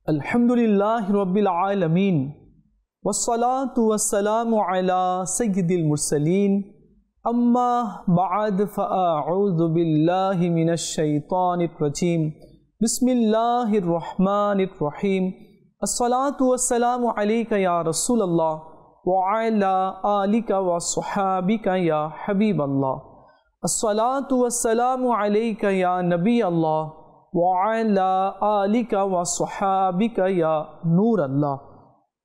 अल्हम्दुलिल्लाहि रब्बिल आलमीन वस्सलातु वस्सलामु अला सय्यिदिल मुरसलीन अम्मा बअद फ़अऊज़ु बिल्लाहि मिनश शैतानिर रजीम बिस्मिल्लाहिर रहमानिर रहीम अस्सलातु वस्सलामु अलैका या रसूलल्लाह व अला आलिका व अस्हाबिका या हबीबल्लाह अस्सलातु वस्सलामु अलैका या नबी अल्लाह ওয়ালা আলিকা ওয়া সাহাবিকা ইয়া নূর আল্লাহ।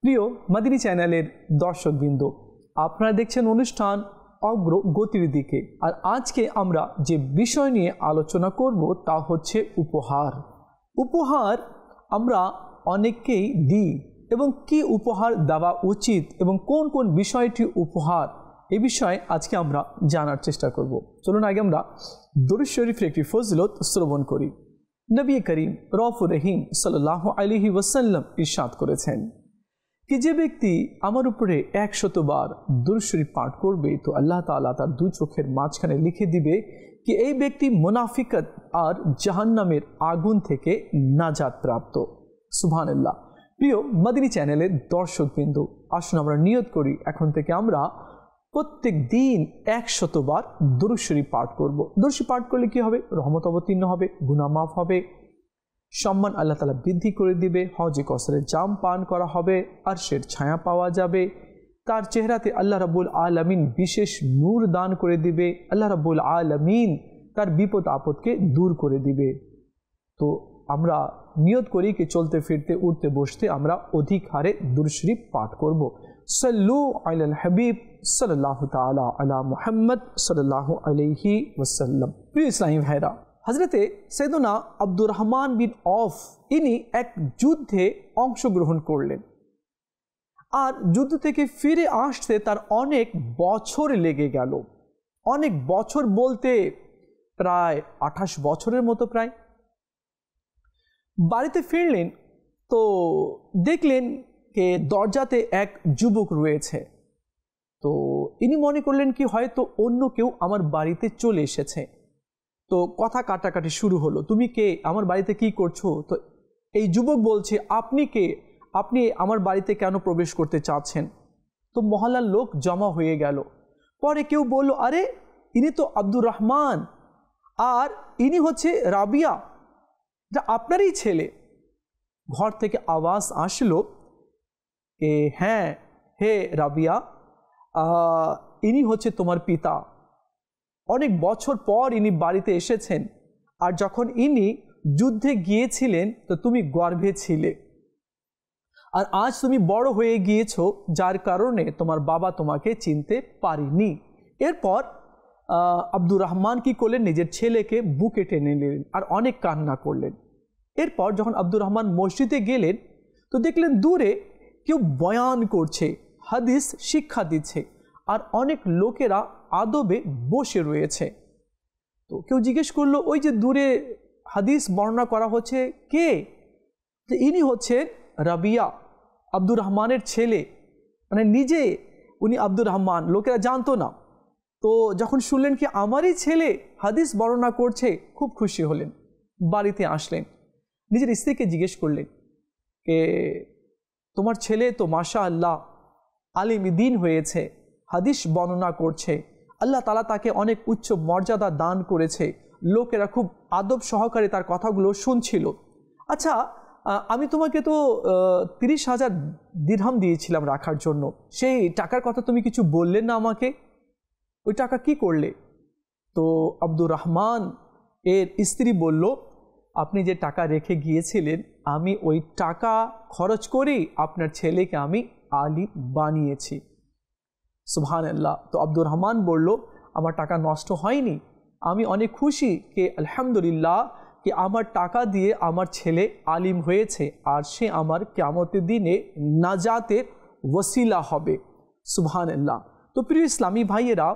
প্রিয় মাদিনী চ্যানেলের দর্শকবৃন্দ, আপনারা দেখছেন অনুষ্ঠান অগ্রগতির দিকে। আর আজকে আমরা যে বিষয় নিয়ে আলোচনা করব তা হচ্ছে উপহার। উপহার আমরা অনেককেই দিই এবং কি উপহার দেওয়া উচিত এবং কোন কোন বিষয়টি উপহার, এই বিষয়ে আজকে আমরা জানার চেষ্টা করব। চলুন আগে আমরা দরুদ শরীফের একটি ফজিলত শ্রবণ করি। নবী করিম রউফুর রহিম সাল্লাল্লাহু আলাইহি ওয়াসাল্লাম ইরশাদ করেছেন कि যে ব্যক্তি আমার উপরে 100 বার দুরূদ শরীফ পাঠ করবে তো আল্লাহ তাআলা তার দুই চোখের মাঝখানে লিখে দিবে कि এই ব্যক্তি মুনাফিকত আর জাহান্নামের আগুন থেকে নাজাত প্রাপ্ত। সুবহানাল্লাহ। প্রিয় মাদিনী চ্যানেলের দর্শকবৃন্দ, আসুন আমরা নিয়ত করি এখন থেকে আমরা প্রত্যেক দিন 100 বার দুরূদ শরীফ পাঠ করব। দুরূদ শরীফ পাঠ করলে কি হবে? রহমত অবতীর্ণ হবে, গুনাহ মাফ হবে, সম্মান আল্লাহ তাআলা বৃদ্ধি করে দিবে, হজে কসরের জাম পান করা হবে, আরশের ছায়া পাওয়া যাবে, তার চেহারাতে আল্লাহ রাব্বুল আলামিন বিশেষ নূর দান করে দিবে, আল্লাহ রাব্বুল আলামিন তার বিপদ আপদকে দূর করে দিবে। তো আমরা নিয়ত করি कि চলতে ফিরতে উঠতে বসতে আমরা অধিক হারে দুরূদ শরীফ পাঠ করব। সাল্লু আলাল হাবিব সাল্লাল্লাহু তাআলা আলা মুহাম্মদ সাল্লাল্লাহু আলাইহি ওয়াসাল্লাম। প্রিয় ইসলামী ভাইরা, হযরতে সৈয়দনা আব্দুর রহমান বিন আওফ ইনি এক যুদ্ধে অংশগ্রহণ করলেন আর যুদ্ধ থেকে ফিরে আসতে তার অনেক বছর লেগে গেল। অনেক বছর বলতে প্রায় 28 বছরের মতো। প্রায় বাড়িতে ফিরলেন তো দেখলেন যে দরজাতে এক যুবক রয়েছে। তো ইনি মনে করলেন কি হয়তো অন্য কেউ আমার বাড়িতে চলে এসেছে। তো কথা কাটাকাটি শুরু হলো, তুমি কে, আমার বাড়িতে কি করছো? তো এই যুবক বলছে, আপনি কে, আপনি আমার বাড়িতে কেন প্রবেশ করতে চাচ্ছেন? তো মহল্লার লোক জমা হয়ে গেল। পরে কেউ বলল, আরে ইনি তো আব্দুর রহমান আর ইনি হচ্ছে রাবিয়া, এটা আপনারই ছেলে। ঘর থেকে আওয়াজ আসলো যে হ্যাঁ হে রাবিয়া, ইনি হচ্ছে তোমার পিতা। অনেক বছর পর ইনি বাড়িতে এসেছেন আর যখন ইনি যুদ্ধে গিয়েছিলেন তো তুমি গর্ভে ছিলে আর আজ তুমি বড় হয়ে গিয়েছো, যার কারণে তোমার বাবা তোমাকে চিনতে পারেনি। এরপর আব্দুর রহমান কি করলেন, নিজের ছেলেকে বুকে টেনে নিলেন আর অনেক কান্না করলেন। এরপর যখন আব্দুর রহমান মসজিদে গেলেন তো দেখলেন দূরে কেউ বয়ান করছে, হাদিস শিক্ষা দিচ্ছে আর অনেক লোকেরা আদবে বসে রয়েছে। তো কেউ জিজ্ঞেস করলো, ওই যে দূরে হাদিস বর্ণনা করা হচ্ছে কে? তো ইনি হচ্ছেন রাবিয়া, আব্দুর রহমানের ছেলে, মানে নিজে উনি আব্দুর রহমান, লোকেরা জানতো না। তো যখন শুনলেন কি আমারই ছেলে হাদিস বর্ণনা করছে, খুব খুশি হলেন। বাড়িতে আসলেন, নিজের স্ত্রীকে জিজ্ঞেস করলেন যে তোমার ছেলে তো মাশাআল্লাহ আলিম দ্বীন হয়েছে, হাদিস বর্ণনা করছে, আল্লাহ তাআলা তাকে অনেক উচ্চ মর্যাদা দান করেছে, লোকেরা খুব আদব সহকারে তার কথাগুলো শুনছিল। আচ্ছা, আমি তোমাকে তো 30,000 দিরহাম দিয়েছিলাম রাখার জন্য, সেই টাকার কথা তুমি কিছু বললে না আমাকে, ওই টাকা কি করলে? তো আব্দুর রহমান এর স্ত্রী বলল, আপনি যে টাকা রেখে গিয়েছিলেন আমি ওই টাকা খরচ করেই আপনার ছেলেকে আমি আলিম বানিয়েছি। সুবহানাল্লাহ। তো আব্দুর রহমান বলল, আমার টাকা নষ্ট হয়নি, আমি অনেক খুশি যে আলহামদুলিল্লাহ कि আমার টাকা দিয়ে আমার ছেলে আলিম হয়েছে আর সে আমার কিয়ামতের দিনে নাজাতের ওসিলা হবে। সুবহানাল্লাহ। তো প্রিয় ইসলামী ভাইয়েরা,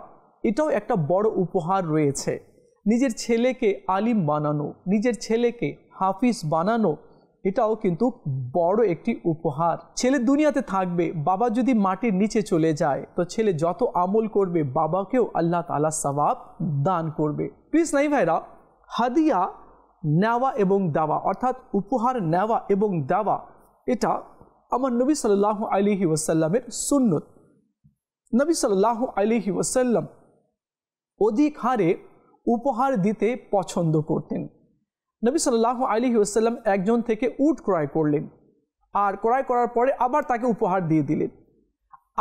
এটাও একটা বড় উপহার রয়েছে। নিজের ছেলেকে আলিম বানানো, নিজের ছেলেকে হাফিজ বানানো, এটাও কিন্তু বড় একটি উপহার। ছেলে দুনিয়াতে থাকবে, বাবা যদি মাটির নিচে চলে যায় তো ছেলে যত আমল করবে বাবাকেও আল্লাহ তাআলা সওয়াব দান করবে। প্রিয় ইসলামী ভাইরা, হাদিয়া নেওয়া এবং দেওয়া অর্থাৎ উপহার নেওয়া এবং দেওয়া এটা আমার নবী সাল্লাল্লাহু আলাইহি ওয়াসাল্লামের সুন্নত। নবী সাল্লাল্লাহু আলাইহি ওয়াসাল্লাম অধিক হারে উপহার দিতে পছন্দ করতেন। নবী সাল্লাল্লাহু আলাইহি ওয়াসাল্লাম একজন থেকে উট ক্রয় করলেন, আর ক্রয় করার পরে আবার তাকে উপহার দিয়ে দিলেন।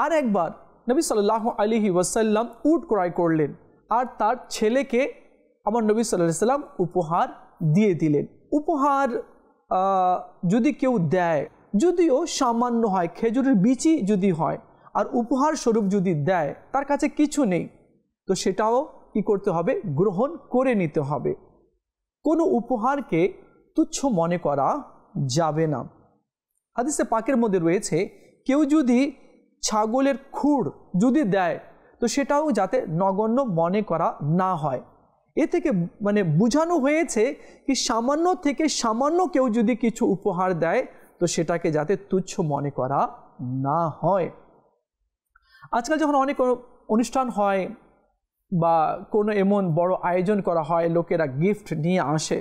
আর একবার নবী সাল্লাল্লাহু আলাইহি ওয়াসাল্লাম উট ক্রয় করলেন, আর তার ছেলেকে আমার নবী সাল্লাল্লাহু আলাইহি ওয়াসাল্লাম উপহার দিয়ে দিলেন। উপহার যদি কেউ দেয়, যদিও সামান্য হয়, খেজুরের বিচি যদি হয়, আর উপহার স্বরূপ যদি দেয়, তার কাছে কিছু নেই, তো সেটাও কি করতে হবে? গ্রহণ করে নিতে হবে। কোনো উপহারকে তুচ্ছ মনে করা যাবে না। হাদিসে পাকের মধ্যে রয়েছে, কেউ যদি ছাগলের খুড় যদি দেয়, তো সেটাও যাতে নগণ্য মনে করা না হয়। এ থেকে মানে বোঝানো হয়েছে কি সামান্য থেকে সামান্য কেউ যদি কিছু উপহার দেয়, তো সেটাকে যাতে তুচ্ছ মনে করা না হয়। আজকাল যখন অনেক অনুষ্ঠান হয় বা কোনো এমন বড় আয়োজন করা হয়, লোকেরা গিফট নিয়ে আসে,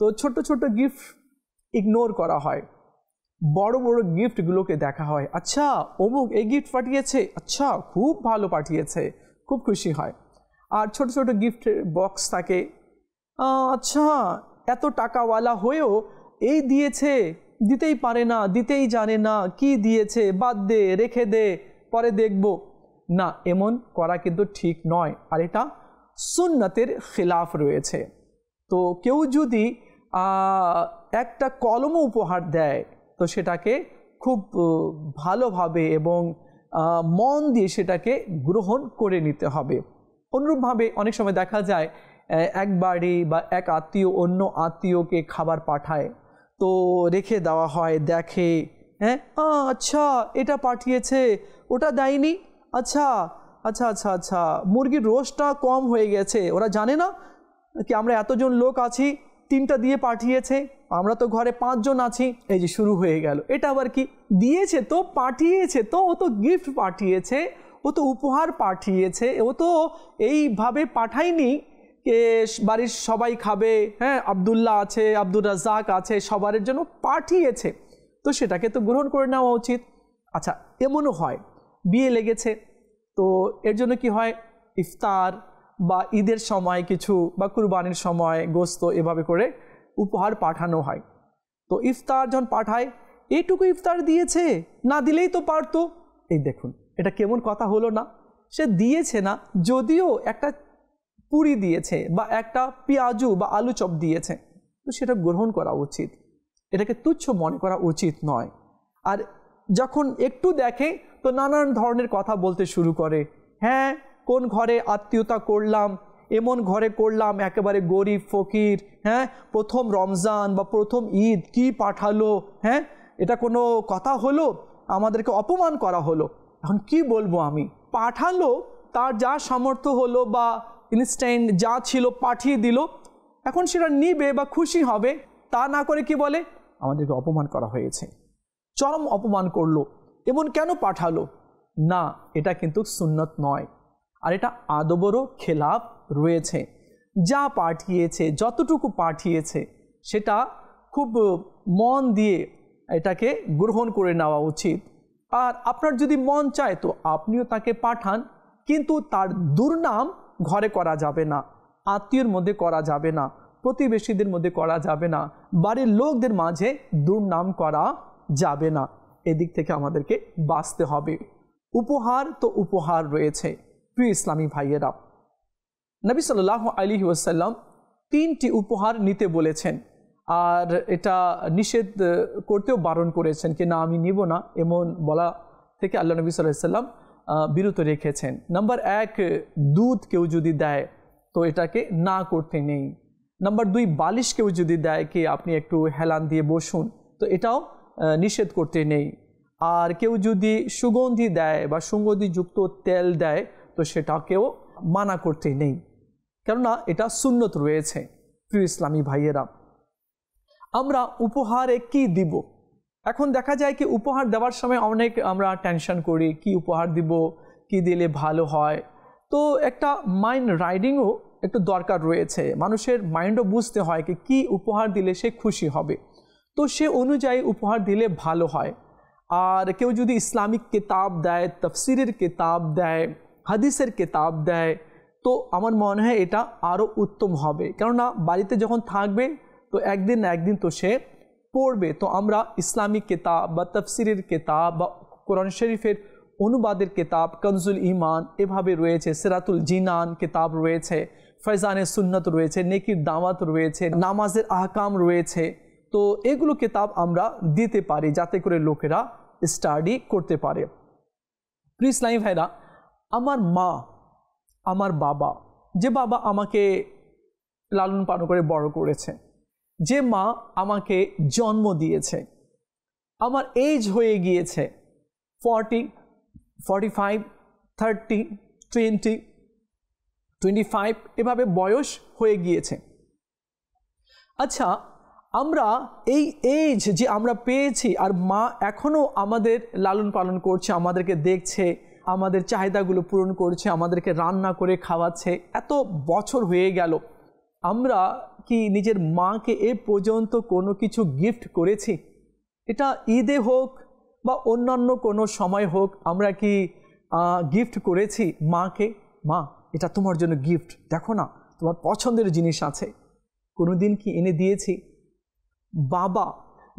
তো ছোট ছোট গিফট ইগনোর করা হয়, বড় বড় গিফটগুলোকে দেখা হয়। আচ্ছা অমুক এই গিফট পাঠিয়েছে, আচ্ছা খুব ভালো পাঠিয়েছে, খুব খুশি হয়। আর ছোট ছোট গিফট বক্স থাকে, আচ্ছা এত টাকাওয়ালা হয়েও এই দিয়েছে, দিতেই পারে না, দিতেই জানে না, কি দিয়েছে, বাদ দে, রেখে দে, পরে দেখব না। এমন করা কিন্তু ঠিক নয়, আর এটা সুন্নতের খিলাফ রয়েছে। তো কেউ যদি একটা কলমও উপহার দেয়, তো সেটাকে খুব ভালোভাবে এবং মন দিয়ে সেটাকে গ্রহণ করে নিতে হবে। অনুরূপভাবে অনেক সময় দেখা যায় এক বাড়ি বা এক আত্মীয় অন্য আত্মীয়কে খাবার পাঠায়, তো রেখে দেওয়া হয়, দেখে, হ্যাঁ আচ্ছা এটা পাঠিয়েছে, ওটা দেয়নি, আচ্ছা আচ্ছা আচ্ছা আচ্ছা মুরগির রোস্টটা কম হয়ে গেছে, ওরা জানে না কি আমরা এতজন লোক আছি, 3টা দিয়ে পাঠিয়েছে, আমরা তো ঘরে 5 জন আছি। এই যে শুরু হয়ে গেল। এটা আবার কি? দিয়েছে তো, পাঠিয়েছে তো, ও তো গিফট পাঠিয়েছে, ও তো উপহার পাঠিয়েছে, ও তো এইভাবে পাঠায়নি কে বাড়ির সবাই খাবে, হ্যাঁ আব্দুল্লাহ আছে, আব্দুর রাজ্জাক আছে, সবার জন্য পাঠিয়েছে, তো সেটাকে তো গ্রহণ করে নেওয়া উচিত। আচ্ছা এমনও হয় বিয়ে লেগেছে, তো এর জন্য কি হয়, ইফতার বা ঈদের সময় কিছু বা কুরবানির সময় গোস্ত এভাবে করে উপহার পাঠানো হয়। তো ইফতার যখন পাঠায়, এইটুকু ইফতার দিয়েছে, না দিলেই তো পারতো। এই দেখুন এটা কেমন কথা হলো না? সে দিয়েছে না, যদিও একটা পুরি দিয়েছে বা একটা পেঁয়াজু বা আলু চপ দিয়েছে, তো সেটা গ্রহণ করা উচিত, এটাকে তুচ্ছ মনে করা উচিত নয়। আর যখন একটু দেখে তো নানান ধরনের কথা বলতে শুরু করে, হ্যাঁ কোন ঘরে আত্মীয়তা করলাম, এমন ঘরে করলাম একেবারে গরিব ফকির, হ্যাঁ প্রথম রমজান বা প্রথম ঈদ কি পাঠালো, হ্যাঁ এটা কোনো কথা হলো? আমাদেরকে অপমান করা হলো। এখন কি বলবো আমি, পাঠালো, তার যা সামর্থ্য হলো বা ইনস্ট্যান্ট যা ছিল পাঠিয়ে দিল, এখন সেটা নিবে বা খুশি হবে, তা না করে কি বলে আমাদেরকে অপমান করা হয়েছে, চরম অপমান করলো, এমন কেন পাঠালো? না, এটা কিন্তু সুন্নত নয়, আর এটা আদবেরও খেলাফ রয়েছে। যা পাঠিয়েছে, যতটুকু পাঠিয়েছে, সেটা খুব মন দিয়ে এটাকে গ্রহণ করে নেওয়া উচিত। আর আপনার যদি মন চায় তো আপনিও তাকে পাঠান, কিন্তু তার দুর্নাম ঘরে করা যাবে না, আত্মীয়র মধ্যে করা যাবে না, প্রতিবেশীদের মধ্যে করা যাবে না, বাড়ির লোকদের মাঝে দুর্নাম করা যাবে না। এদিক থেকে আমাদেরকে বাঁচতে হবে। উপহার তো উপহার রয়েছে। প্রিয় ইসলামী ভাইয়েরা, নবী সাল্লাল্লাহু আলাইহি ওয়াসাল্লাম 3টি উপহার নিতে বলেছেন, আর এটা নিষেধ করতেও বারণ করেছেন কি না আমি নিব না, এমন বলা থেকে আল্লাহ নবী সাল্লাল্লাহু আলাইহি ওয়াসাল্লাম বিরত রেখেছেন। নাম্বার 1, দুধ কেউ যদি দেয় তো এটাকে না করতে নেই। নাম্বার 2, বালিশ কেউ যদি দেয় কি আপনি একটু হেলান দিয়ে বসুন, তো এটাও নিষেধ করতে নেই। আর কেউ যদি সুগন্ধি দেয় বা সুগন্ধিযুক্ত তেল দেয়, তো সেটাকেও মানা করতে নেই, কেননা এটা সুন্নত রয়েছে। প্রিয় ইসলামী ভাইয়েরা, আমরা উপহারে কি দিব? এখন দেখা যায় কি উপহার দেওয়ার সময় অনেক আমরা টেনশন করি, কি উপহার দিব, কি দিলে ভালো হয়। তো একটা মাইন্ড রাইডিংও একটু দরকার রয়েছে, মানুষের মাইন্ডও বুঝতে হয় কি উপহার দিলে সে খুশি হবে। তো তো সে অনুযায়ী উপহার দিলে ভালো হয়। আর কেউ যদি ইসলামিক কিতাব দেয়, তাফসিরের কিতাব দেয়, হাদিসের কিতাব দেয়, তো আমার মনে হয় এটা আরও উত্তম হবে। কেননা বাড়িতে যখন থাকবে তো একদিন না একদিন তো সে পড়বে। তো আমরা ইসলামিক কিতাব বা তাফসিরের কিতাব বা কোরআন শরীফের অনুবাদের কিতাব, কনজুল ঈমান এভাবে রয়েছে, সিরাতুল জিনান কিতাব রয়েছে, ফয়জানে সুন্নত রয়েছে, নেকির দাওয়াত রয়েছে, নামাজের আহকাম রয়েছে। তো এগুলো কিতাব আমরা দিতে পারি যাতে করে লোকেরা স্টাডি করতে পারে। প্রিয় ইসলামী ভাইরা, আমার মা, আমার বাবা, যে বাবা আমাকে লালন পালন করে বড় করেছে, যে মা আমাকে জন্ম দিয়েছে, আমার এজ হয়ে গিয়েছে 40, 45, 30, 20, 25 এভাবে বয়স হয়ে গিয়েছে। আচ্ছা, আমরা এই এজ যে আমরা পেয়েছি আর মা এখনও আমাদের লালন পালন করছে, আমাদেরকে দেখছে, আমাদের চাহিদাগুলো পূরণ করছে, আমাদেরকে রান্না করে খাওয়াচ্ছে, এত বছর হয়ে গেল, আমরা কি নিজের মাকে এ পর্যন্ত কোনো কিছু গিফট করেছি? এটা ঈদে হোক বা অন্যান্য কোনো সময় হোক, আমরা কি গিফট করেছি মাকে? মা, এটা তোমার জন্য গিফট, দেখো না তোমার পছন্দের জিনিস আছে, কোনো দিন কি এনে দিয়েছি? বাবা,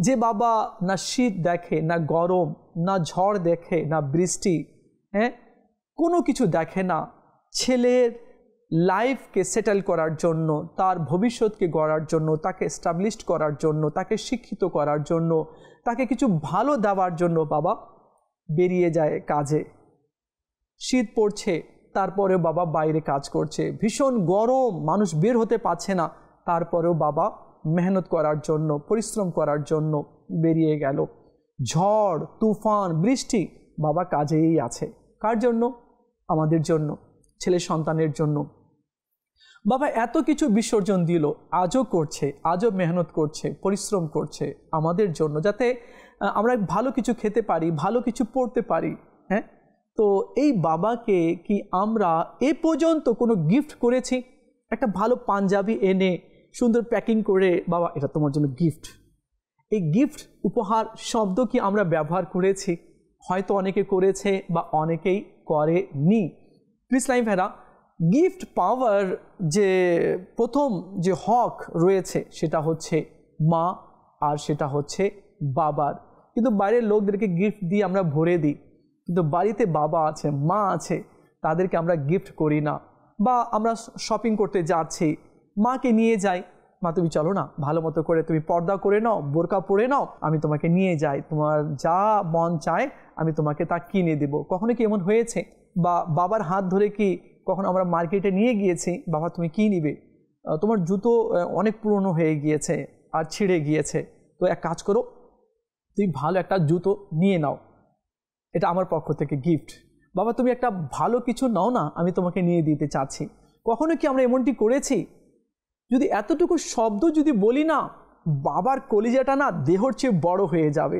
যে বাবা না শীত দেখে, না গরম, না ঝড় দেখে, না বৃষ্টি, কোনো কিছু দেখে না, ছেলের লাইফকে সেটেল করার জন্য, তার ভবিষ্যৎকে গড়ার জন্য, তাকে এস্টাবলিশড করার জন্য, তাকে শিক্ষিত করার জন্য, তাকে কিছু ভালো দেওয়ার জন্য বাবা বেরিয়ে যায় কাজে। শীত পড়ছে, তারপরেও বাবা বাইরে কাজ করছে, ভীষণ গরম, মানুষ বের হতে পারছে না, তারপরেও বাবা মেহনত করার জন্য, পরিশ্রম করার জন্য বেরিয়ে গেল। ঝড়, তুফান, বৃষ্টি, বাবা কাজেই আছে। কার জন্য? আমাদের জন্য, ছেলে সন্তানের জন্য। বাবা এত কিছু বিসর্জন দিল, আজও করছে, আজও মেহনত করছে, পরিশ্রম করছে আমাদের জন্য, যাতে আমরা ভালো কিছু খেতে পারি, ভালো কিছু পড়তে পারি। তো এই বাবাকে কি আমরা এ পর্যন্ত কোনো গিফট করেছি? একটা ভালো পাঞ্জাবি এনে সুন্দর প্যাকিং করে, বাবা এটা তোমার জন্য গিফট, এই গিফট উপহার শব্দ কি আমরা ব্যবহার করেছি? হয়তো অনেকে করেছে বা অনেকেই করেনি। ইসলামী ভাইরা, গিফট পাওয়ার যে প্রথম যে হক রয়েছে সেটা হচ্ছে মা, আর সেটা হচ্ছে বাবার। কিন্তু বাইরের লোকদেরকে গিফট দিয়ে আমরা ভরে দিই, কিন্তু বাড়িতে বাবা আছে, মা আছে, তাদেরকে আমরা গিফট করি না। বা আমরা শপিং করতে যাচ্ছি, মাকে নিয়ে যাই, মা তুমি চলো না, ভালো মতো করে তুমি পর্দা করে নাও, বোরকা পরে নাও, আমি তোমাকে নিয়ে যাই, তোমার যা মন চায় আমি তোমাকে তা কিনে দেবো। কখনো কি এমন হয়েছে? বা বাবার হাত ধরে কি কখন আমরা মার্কেটে নিয়ে গিয়েছি, বাবা তুমি কী নিবে? তোমার জুতো অনেক পুরনো হয়ে গিয়েছে আর ছিঁড়ে গিয়েছে, তো এক কাজ করো, তুমি ভালো একটা জুতো নিয়ে নাও, এটা আমার পক্ষ থেকে গিফট। বাবা তুমি একটা ভালো কিছু নাও না, আমি তোমাকে নিয়ে দিতে চাচ্ছি। কখনো কি আমরা এমনটি করেছি? যদি এতটুকু শব্দ যদি বলি না, বাবার কলিজাটা না দেহর চেয়ে বড় হয়ে যাবে,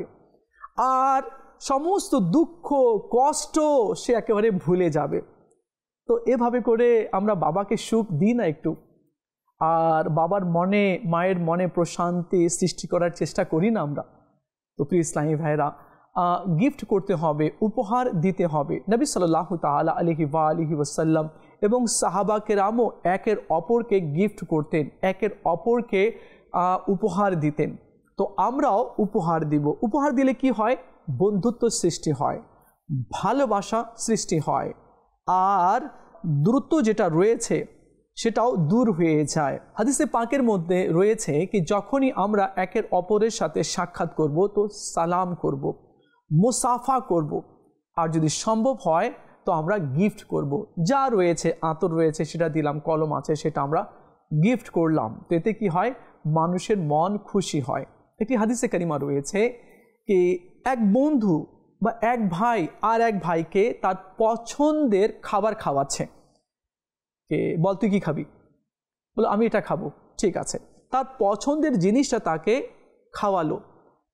আর সমস্ত দুঃখ কষ্ট সে একেবারে ভুলে যাবে। তো এভাবে করে আমরা বাবাকে সুখ দিই না একটু, আর বাবার মনে, মায়ের মনে প্রশান্তি সৃষ্টি করার চেষ্টা করি না আমরা? তো প্রিয় ইসলামী ভাইরা, গিফট করতে হবে, উপহার দিতে হবে। নবী সাল্লাল্লাহু তাআলা আলাইহি ওয়া আলিহি ওয়াসাল্লাম এবং সাহাবা কেরামও একের অপরকে গিফট করতেন, একের অপরকে উপহার দিতেন। তো আমরাও উপহার দিব। উপহার দিলে কি হয়? বন্ধুত্ব সৃষ্টি হয়, ভালোবাসা সৃষ্টি হয়, আর দূরত্ব যেটা রয়েছে সেটাও দূর হয়ে যায়। হাদিসে পাকের মধ্যে রয়েছে কি যখনই আমরা একের অপরের সাথে সাক্ষাৎ করব তো সালাম করব, মুসাফা করব, আর যদি সম্ভব হয় তো আমরা গিফট করব। যা রয়েছে, আতর রয়েছে সেটা দিলাম, কলম আছে সেটা আমরা গিফট করলাম। তো এতে কি হয়? মানুষের মন খুশি হয়। একটি হাদিসে কারিমা রয়েছে কি এক বন্ধু বা এক ভাই আর এক ভাইকে তার পছন্দের খাবার খাওয়াচ্ছে। কে বল তুই কি খাবি? বলো আমি এটা খাবো। ঠিক আছে, তার পছন্দের জিনিসটা তাকে খাওয়ালো।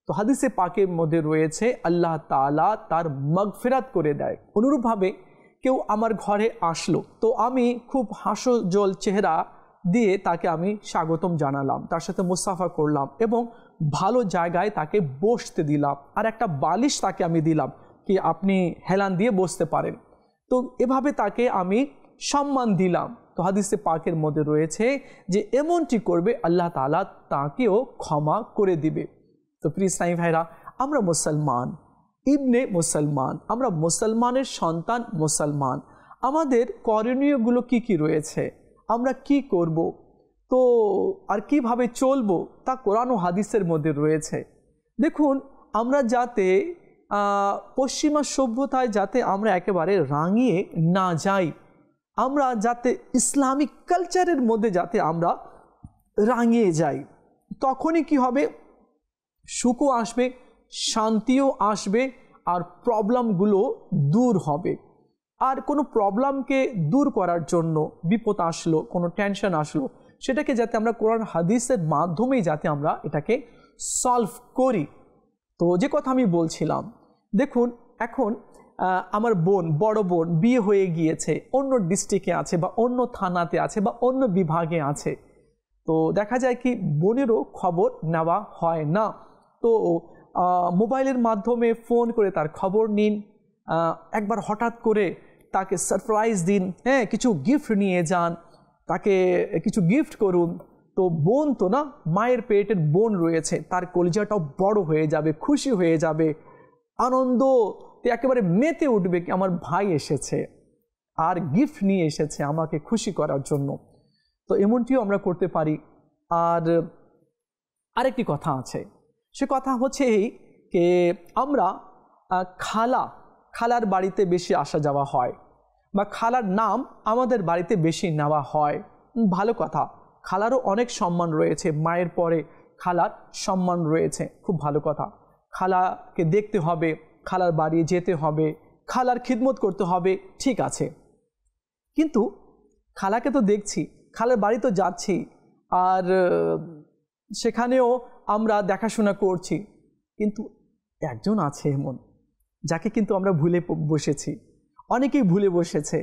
তো হাদিসে পাকের মধ্যে রয়েছে আল্লাহ তাআলা তার মাগফিরাত করে দেয়। অনুরূপভাবে কেউ আমার ঘরে আসলো, তো আমি খুব হাস্যোজ্জ্বল চেহারা দিয়ে তাকে আমি স্বাগতম জানালাম, তার সাথে মুসাফা করলাম এবং ভালো জায়গায় তাকে বসতে দিলাম, আর একটা বালিশ তাকে আমি দিলাম কি আপনি হেলান দিয়ে বসতে পারেন। তো এভাবে তাকে আমি সম্মান দিলাম। তো হাদিসে পাকের মধ্যে রয়েছে যে এমনটি করবে আল্লাহ তাআলা তাকেও ক্ষমা করে দিবে। তো প্রিয় ইসলামী ভাইরা, আমরা মুসলমান, ইবনে মুসলমান, আমরা মুসলমানের সন্তান, মুসলমান। আমাদের করণীয়গুলো কি কি রয়েছে, আমরা কি করব, তো আর কিভাবে চলবো তা কোরআন ও হাদিসের মধ্যে রয়েছে। দেখুন, আমরা যাতে পশ্চিমা সভ্যতায় যাতে আমরা একেবারে রাঙিয়ে না যাই, আমরা যাতে ইসলামিক কালচারের মধ্যে যাতে আমরা রাঙিয়ে যাই, তখনই কি হবে, সুখও আসবে, শান্তিও আসবে, আর প্রবলেমগুলো দূর হবে। আর কোনো প্রবলেমকে দূর করার জন্য, বিপদ আসলো, কোনো টেনশন আসলো, সেটাকে যাতে আমরা কোরআন হাদিসের মাধ্যমেই যাতে আমরা এটাকে সলভ করি। তো যে কথা আমি বলছিলাম, দেখুন এখন আমার বোন, বড় বোন বিয়ে হয়ে গিয়েছে, অন্য ডিস্ট্রিক্টে আছে বা অন্য থানাতে আছে বা অন্য বিভাগে আছে। তো দেখা যায় কি বোনেরও খবর নেওয়া হয় না। তো মোবাইলের মাধ্যমে ফোন করে তার খবর নিন, একবার হঠাৎ করে তাকে সারপ্রাইজ দিন, হ্যাঁ, কিছু গিফট নিয়ে যান, তাকে কিছু গিফট করুন। তো বোন তো না, মায়ের পেটের বোন রয়েছে, তার কলিজাটাও বড় হয়ে যাবে, খুশি হয়ে যাবে, আনন্দ একেবারে মেতে উঠবে কি আমার ভাই এসেছে আর গিফট নিয়ে এসেছে আমাকে খুশি করার জন্য। তো এমনটিও আমরা করতে পারি। আর আরেকটি কথা আছে, সে কথা হচ্ছে এই যে আমরা খালার বাড়িতে বেশি আসা যাওয়া হয়, বা খালার নাম আমাদের বাড়িতে বেশি নেওয়া হয়। ভালো কথা, খালারও অনেক সম্মান রয়েছে, মায়ের পরে খালার সম্মান রয়েছে, খুব ভালো কথা। খালাকে দেখতে হবে, খালার বাড়ি যেতে হবে, খালার খিদমত করতে হবে, ঠিক আছে। কিন্তু খালাকে তো দেখছি, খালার বাড়ি তো যাচ্ছি, আর সেখানেও আমরা দেখাশোনা করছি, কিন্তু একজন আছে এমন যাকে কিন্তু আমরা ভুলে বসেছি, অনেকেই ভুলে বসেছে।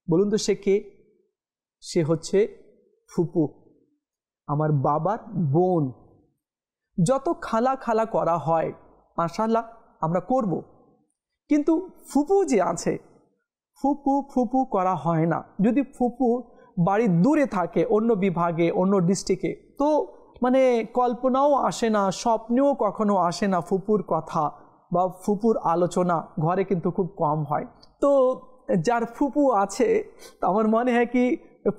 বলুন তো সে কে? সে হচ্ছে ফুপু, আমার বাবার বোন। যত খালা খালা করা হয় মাশাআল্লাহ আমরা করব, কিন্তু ফুপু যে আছে, ফুপু ফুপু করা হয় না। যদি ফুপু বাড়ি দূরে থাকে, অন্য বিভাগে, অন্য ডিস্ট্রিক্টে, তো মানে কল্পনাও আসে না, স্বপ্নেও কখনো আসে না ফুপুর কথা বা ফুপুর আলোচনা ঘরে কিন্তু খুব কম হয়। তো যার ফুপু আছে, আমার মনে হয় কি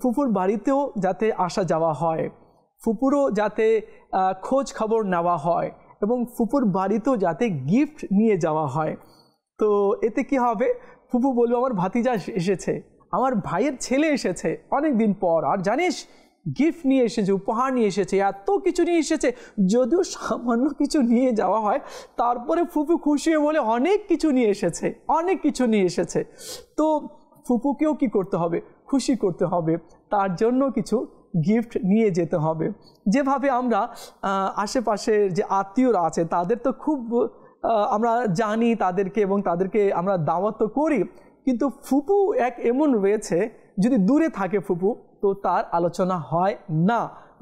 ফুপুর বাড়িতেও যাতে আসা যাওয়া হয়, ফুপুরও যাতে খোঁজ খবর নেওয়া হয়, এবং ফুপুর বাড়িতেও যাতে গিফট নিয়ে যাওয়া হয়। তো এতে কি হবে, ফুপু বলবে আমার ভাতিজা এসেছে, আমার ভাইয়ের ছেলে এসেছে অনেক দিন পর, আর জানিস গিফট নিয়ে এসেছে, উপহার নিয়ে এসেছে, এত কিছু নিয়ে এসেছে। যদিও সামান্য কিছু নিয়ে যাওয়া হয়, তারপরে ফুপু খুশি হয়ে বলে অনেক কিছু নিয়ে এসেছে, অনেক কিছু নিয়ে এসেছে। তো ফুপুকেও কি করতে হবে, খুশি করতে হবে, তার জন্য কিছু গিফট নিয়ে যেতে হবে। যেভাবে আমরা আশেপাশের যে আত্মীয়রা আছে তাদের তো খুব আমরা জানি তাদেরকে, এবং তাদেরকে আমরা দাওয়াত করি, কিন্তু ফুপু এক এমন রয়েছে, যদি দূরে থাকে ফুপু তো তার আলোচনা হয় না,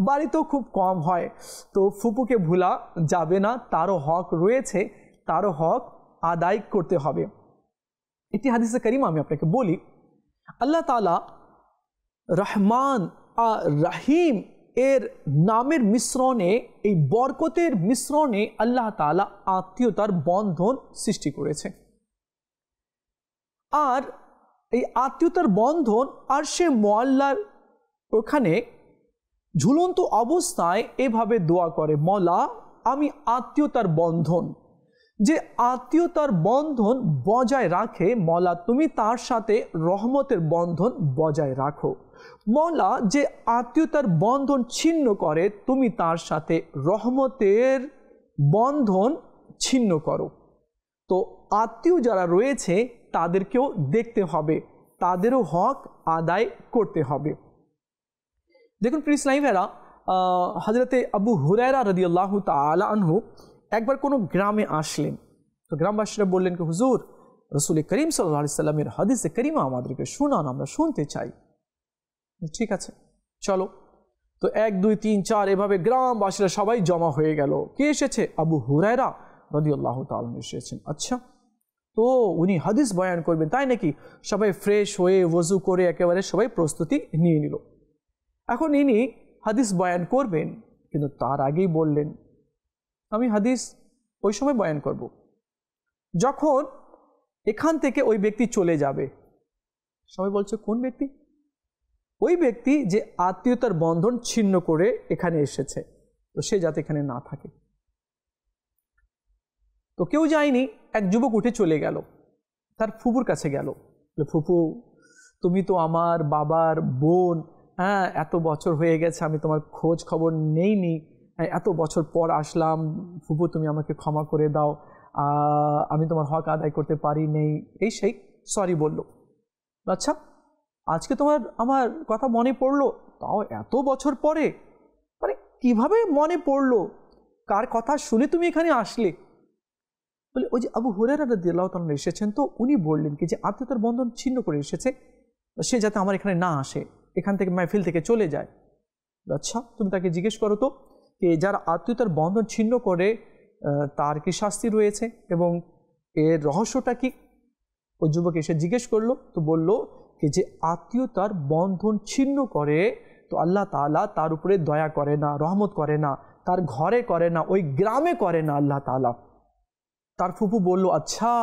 বাড়িতেও খুব কম হয়। তো ফুপুকে ভোলা যাবে না, তারও হক রয়েছে, তারও হক আদায় করতে হবে। একটি হাদিসে কারিমা আমি আপনাকে বলি, আল্লাহ তাআলা রহমান আর রহিম এর নামের মিশ্রণে, এই বরকতের মিশ্রণে আল্লাহ তাআলা আত্মীয়তার বন্ধন সৃষ্টি করেছে। আর এই আত্মীয়তার বন্ধন আর সে মওয়াল্লার ওখানে ঝুলন্ত অবস্থায় এভাবে দোয়া করে, মওলা আমি আত্মীয়তার বন্ধন, যে আত্মীয়তার বন্ধন বজায় রাখে, মওলা তুমি তার সাথে রহমতের বন্ধন বজায় রাখো। মওলা যে আত্মীয়তার বন্ধন ছিন্ন করে, তুমি তার সাথে রহমতের বন্ধন ছিন্ন করো। তো আত্মীয় যারা রয়েছে তাদেরকেও দেখতে হবে, তাদেরও হক আদায় করতে হবে। দেখুন প্রিয় ইসলামী ভাইরা, হযরতে আবু হুরায়রা রাদিয়াল্লাহু তাআলা আনহু একবার কোনো গ্রামে আসলেন। তো গ্রামবাসীরা বললেন কি হুজুর, রাসূল করিম সাল্লাল্লাহু আলাইহি সাল্লামের হাদিসে কারিমা আমাদেরকে শোনান, আমরা শুনতে চাই। ঠিক আছে চলো। তো 1 2 3 4 এভাবে গ্রামবাসীরা সবাই জমা হয়ে গেল। কে এসেছে? আবু হুরায়রা রাদিয়াল্লাহু তাআলা এসেছেন। আচ্ছা, তো উনি হাদিস বয়ান করবেন, তাই নাকি? সবাই ফ্রেশ হয়ে ওযু করে একেবারে সবাই প্রস্তুতি নিয়ে নিল। এখন ইনি হাদিস বয়ান করবেন, কিন্তু তার আগেই বললেন আমি হাদিস ওই সময় বয়ান করব যখন এখান থেকে ওই ব্যক্তি চলে যাবে। সবাই বলছে কোন ব্যক্তি? ওই ব্যক্তি যে আত্মীয়তার বন্ধন ছিন্ন করে এখানে এসেছে, তো সে যাতে এখানে না থাকে। তো কেউ যায়নি, এক যুবক উঠে চলে গেল, তার ফুপুর কাছে গেল। ফুপু, তুমি তো আমার বাবার বোন, হ্যাঁ, এত বছর হয়ে গেছে আমি তোমার খোঁজ খবর নেইনি, এত বছর পর আসলাম, ফুপু তুমি আমাকে ক্ষমা করে দাও, আমি তোমার হক আদায় করতে পারি নেই, এই সেই সরি বলল। আচ্ছা, আজকে তোমার আমার কথা মনে পড়লো, তাও এত বছর পরে? মানে কিভাবে মনে পড়লো? কার কথা শুনে তুমি এখানে আসলে? বলে ওই যে আবু হুরায়রা রাদিয়াল্লাহু তাআলা এসেছেন, তো উনি বললেন কি যে আত্মীয়তার বন্ধন ছিন্ন করে এসেছে, সে যাতে আমার এখানে না আসে, এখান থেকে মাহফিল থেকে চলে যায়। আচ্ছা, তুমি তাকে জিজ্ঞেস করো তো যে যারা আত্মীয়তার বন্ধন ছিন্ন করে তার কি শাস্তি রয়েছে এবং এর রহস্যটা কি? ওই যুবক এসে জিজ্ঞেস করলো, তো বলল কি যে আত্মীয়তার বন্ধন ছিন্ন করে তো আল্লাহ তাআলা তার উপরে দয়া করে না, রহমত করে না, তার ঘরে করে না, ওই গ্রামে করে না আল্লাহ তাআলা। তার ফুপু বলল, আচ্ছা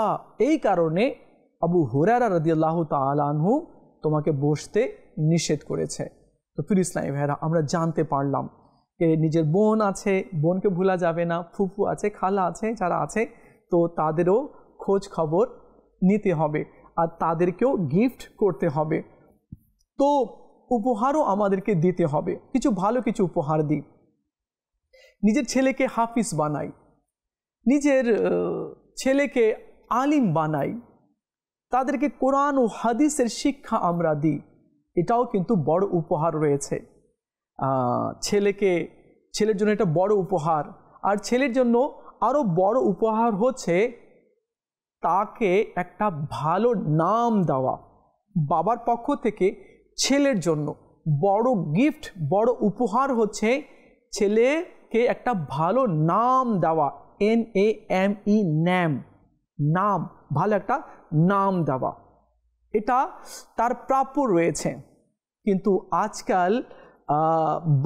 এই কারণে আবু হুরায়রা রাদিয়াল্লাহু তাআলা আনহু তোমাকে বসতে নিষেধ করেছে। তো প্রিয় ইসলামী ভাইরা, আমরা জানতে পারলাম যে নিজের বোন আছে, বোনকে ভোলা যাবে না, ফুফু আছে, খালা আছে, যারা আছে তো তাদেরও খোঁজ খবর নিতে হবে আর তাদেরকেও গিফট করতে হবে। তো উপহারও আমাদেরকে দিতে হবে, কিছু ভালো কিছু উপহার দিই। নিজের ছেলেকে হাফিজ বানাই, নিজের ছেলেকে আলিম বানাই, তাদেরকে কোরআন ও হাদিসের শিক্ষা আমরা দিই, এটাও কিন্তু বড় উপহার রয়েছে। ছেলের জন্য এটা বড় উপহার। আর ছেলের জন্য আরও বড় উপহার হচ্ছে তাকে একটা ভালো নাম দেওয়া। বাবার পক্ষ থেকে ছেলের জন্য বড় গিফট, বড় উপহার হচ্ছে ছেলেকে একটা ভালো নাম দেওয়া, NAME, নাম, ভালো একটা নাম দেওয়া, এটা তার প্রাপ্য রয়েছে। কিন্তু আজকাল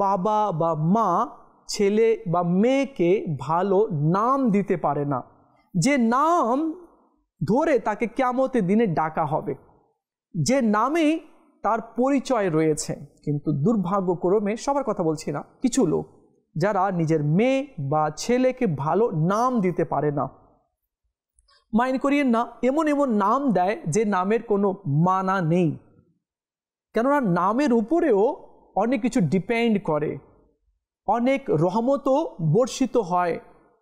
বাবা বা মা ছেলে বা মেয়েকে ভালো নাম দিতে পারে না, যে নাম ধরে তাকে কিয়ামতের দিনে ডাকা হবে, যে নামেই তার পরিচয় রয়েছে। কিন্তু দুর্ভাগ্যক্রমে, সবার কথা বলছি না, কিছু লোক যারা নিজের মেয়ে বা ছেলেকে ভালো নাম দিতে পারে না, মাইন্ড করিয়েন না, এমন এমন নাম দেয় যে নামের কোনো মানা নেই। কেননা নামের উপরেও অনেক কিছু ডিপেন্ড করে, অনেক রহমতও বর্ষিত হয়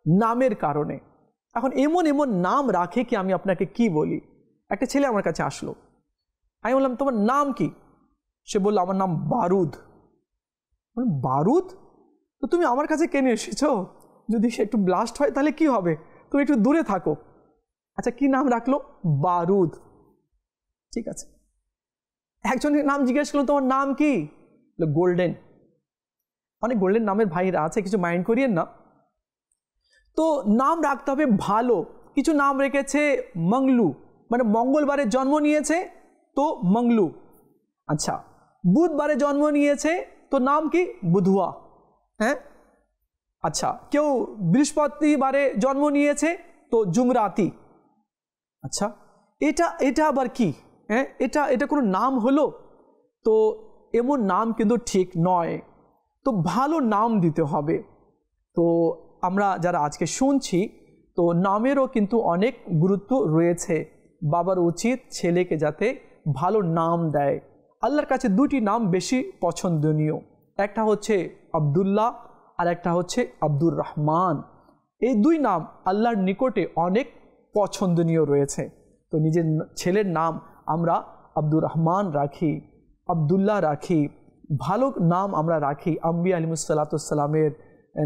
নামের কারণে। এখন এমন এমন নাম রাখে কি আমি আপনাকে কি বলি। একটা ছেলে আমার কাছে আসলো, আমি বললাম তোমার নাম কি? সে বললো আমার নাম বারুদ। বারুদ? তো তুমি আমার কাছে কেন এসেছো? যদি সে একটু ব্লাস্ট হয় তাহলে কি হবে? তুমি একটু দূরে থাকো। আচ্ছা, কি নাম রাখলো? বারুদ। ঠিক আছে। একজনের নাম জিজ্ঞেস করলো তোমার নাম কি? গোল্ডেন। অনেক গোল্ডেন নামের ভাইরা আছে, কিছু মাইন্ড করিয়েন না। তো নাম রাখতে হবে ভালো। কিছু নাম রেখেছে মংলু, মানে মঙ্গলবারে জন্ম নিয়েছে তো মংলু। আচ্ছা, বুধবারে জন্ম নিয়েছে তো নাম কি? বুধুয়া। হ্যাঁ, আচ্ছা, কেউ বৃহস্পতিবারে জন্ম নিয়েছে তো জুমরাতি। আচ্ছা, এটা আবার কি? হ্যাঁ, এটা কোনো নাম হলো? তো এমন নাম কিন্তু ঠিক নয়। তো ভালো নাম দিতে হবে। তো আমরা যারা আজকে শুনছি, তো নামেরও কিন্তু অনেক গুরুত্ব রয়েছে। বাবার উচিত ছেলেকে যাতে ভালো নাম দেয়। আল্লাহর কাছে দুটি নাম বেশি পছন্দনীয়, একটা হচ্ছে আব্দুল্লাহ আর একটা হচ্ছে আব্দুর রহমান। এই দুই নাম আল্লাহর নিকটে অনেক পছন্দনীয় রয়েছে। তো নিজের ছেলের নাম আমরা আব্দুর রহমান রাখি, আব্দুল্লাহ রাখি, ভালো নাম আমরা রাখি। আম্বিয়া আলাইহিসসালামের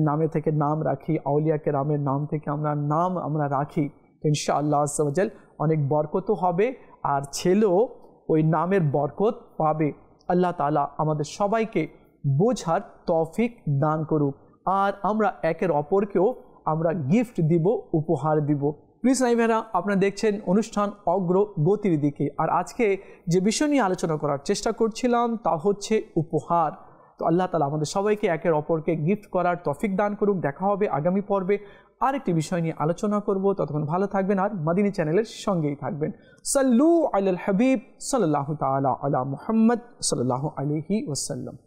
নামে থেকে নাম রাখি, আউলিয়া কেরামের নাম থেকে আমরা রাখি। তো ইনশাআল্লাহ আজ্জা ওয়া জাল অনেক বরকতও হবে আর ছেলেও ওই নামের বরকত পাবে। আল্লাহ তাআলা আমাদের সবাইকে বোঝার তৌফিক দান করুক। আর আমরা একের অপরকেও আমরা গিফট দিব, উপহার দিব। প্লিজ নাই ভাইরা, আপনারা দেখছেন অনুষ্ঠান অগ্রগতির দিকে। আর আজকে যে বিষয় নিয়ে আলোচনা করার চেষ্টা করছিলাম তা হচ্ছে উপহার। তো আল্লাহ তাআলা আমাদের সবাইকে একের অপরকে গিফট করার তৌফিক দান করুক। দেখা হবে আগামী পর্বে, আরেকটি বিষয় নিয়ে আলোচনা করব। ততক্ষণ ভালো থাকবেন আর মাদিনী চ্যানেলের সঙ্গেই থাকবেন। সাল্লু আলাল হাবিব সাল্লাল্লাহু তাআলা আলা মুহাম্মদ সাল্লাল্লাহু আলাইহি ওয়াসাল্লাম।